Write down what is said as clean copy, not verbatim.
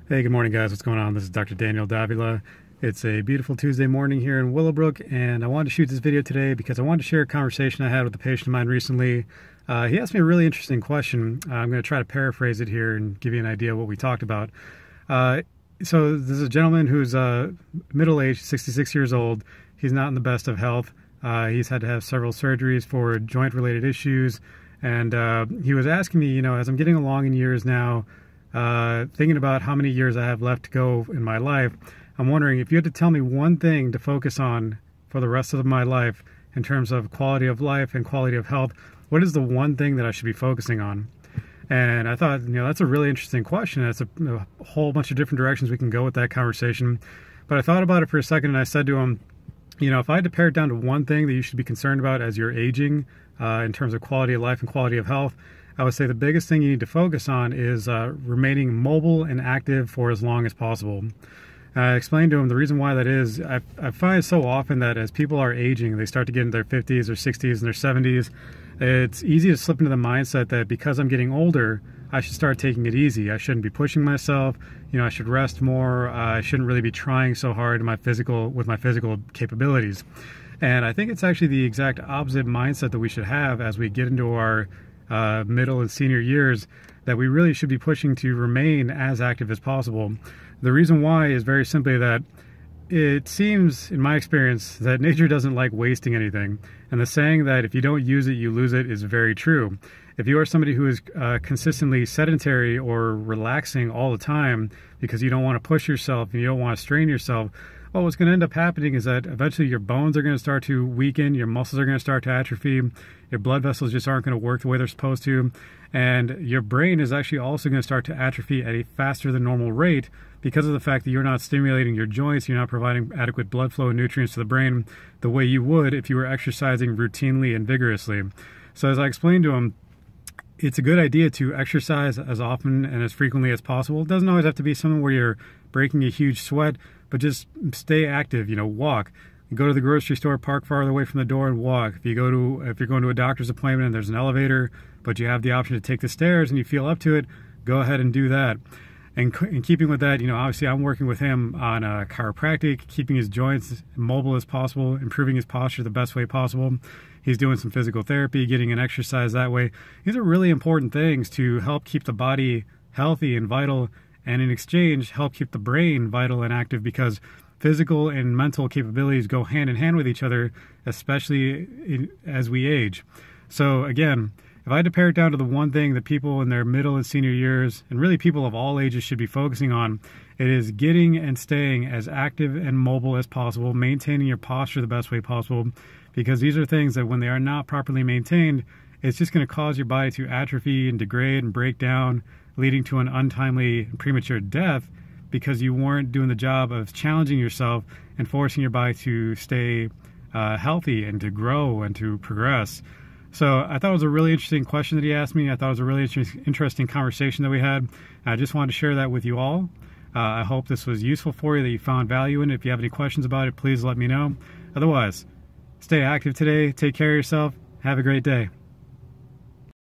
Hey, good morning, guys. What's going on? This is Dr. Daniel Davila. It's a beautiful Tuesday morning here in Willowbrook, and I wanted to shoot this video today because I wanted to share a conversation I had with a patient of mine recently. He asked me a really interesting question. I'm going to try to paraphrase it here and give you an idea of what we talked about. So this is a gentleman who's middle-aged, 66 years old. He's not in the best of health. He's had to have several surgeries for joint-related issues, and he was asking me, as I'm getting along in years now, thinking about how many years I have left to go in my life, I'm wondering if you had to tell me one thing to focus on for the rest of my life in terms of quality of life and quality of health, what is the one thing that I should be focusing on? And I thought, that's a really interesting question. That's a whole bunch of different directions we can go with that conversation. But I thought about it for a second, and I said to him, if I had to pare it down to one thing that you should be concerned about as you're aging in terms of quality of life and quality of health, I would say the biggest thing you need to focus on is remaining mobile and active for as long as possible. I explained to him the reason why that is. I find so often that as people are aging, they start to get into their 50s or 60s and their 70s, it's easy to slip into the mindset that because I'm getting older, I should start taking it easy. I shouldn't be pushing myself. I should rest more. I shouldn't really be trying so hard with my physical capabilities. And I think it's actually the exact opposite mindset that we should have as we get into our middle and senior years, that we really should be pushing to remain as active as possible. The reason why is very simply that it seems, in my experience, that nature doesn't like wasting anything. And the saying that if you don't use it, you lose it is very true. If you are somebody who is consistently sedentary or relaxing all the time because you don't want to push yourself and you don't want to strain yourself, well, what's going to end up happening is that eventually your bones are going to start to weaken, your muscles are going to start to atrophy, your blood vessels just aren't going to work the way they're supposed to, and your brain is actually also going to start to atrophy at a faster than normal rate because of the fact that you're not stimulating your joints, you're not providing adequate blood flow and nutrients to the brain the way you would if you were exercising routinely and vigorously. So as I explained to him, it's a good idea to exercise as often and as frequently as possible. It doesn't always have to be something where you're breaking a huge sweat, but just stay active, walk. You go to the grocery store, park farther away from the door and walk. If you're going to a doctor's appointment and there's an elevator, but you have the option to take the stairs and you feel up to it, go ahead and do that. And in keeping with that, obviously I'm working with him on chiropractic, keeping his joints mobile as possible, improving his posture the best way possible. He's doing some physical therapy, getting an exercise that way. These are really important things to help keep the body healthy and vital, and in exchange, help keep the brain vital and active, because physical and mental capabilities go hand in hand with each other, especially as we age. So again, if I had to pare it down to the one thing that people in their middle and senior years, and really people of all ages, should be focusing on, it is getting and staying as active and mobile as possible, maintaining your posture the best way possible, because these are things that when they are not properly maintained, it's just going to cause your body to atrophy and degrade and break down, leading to an untimely and premature death because you weren't doing the job of challenging yourself and forcing your body to stay healthy and to grow and to progress. So I thought it was a really interesting question that he asked me. I thought it was a really interesting conversation that we had. I just wanted to share that with you all. I hope this was useful for you, that you found value in it. If you have any questions about it, please let me know. Otherwise, stay active today. Take care of yourself. Have a great day.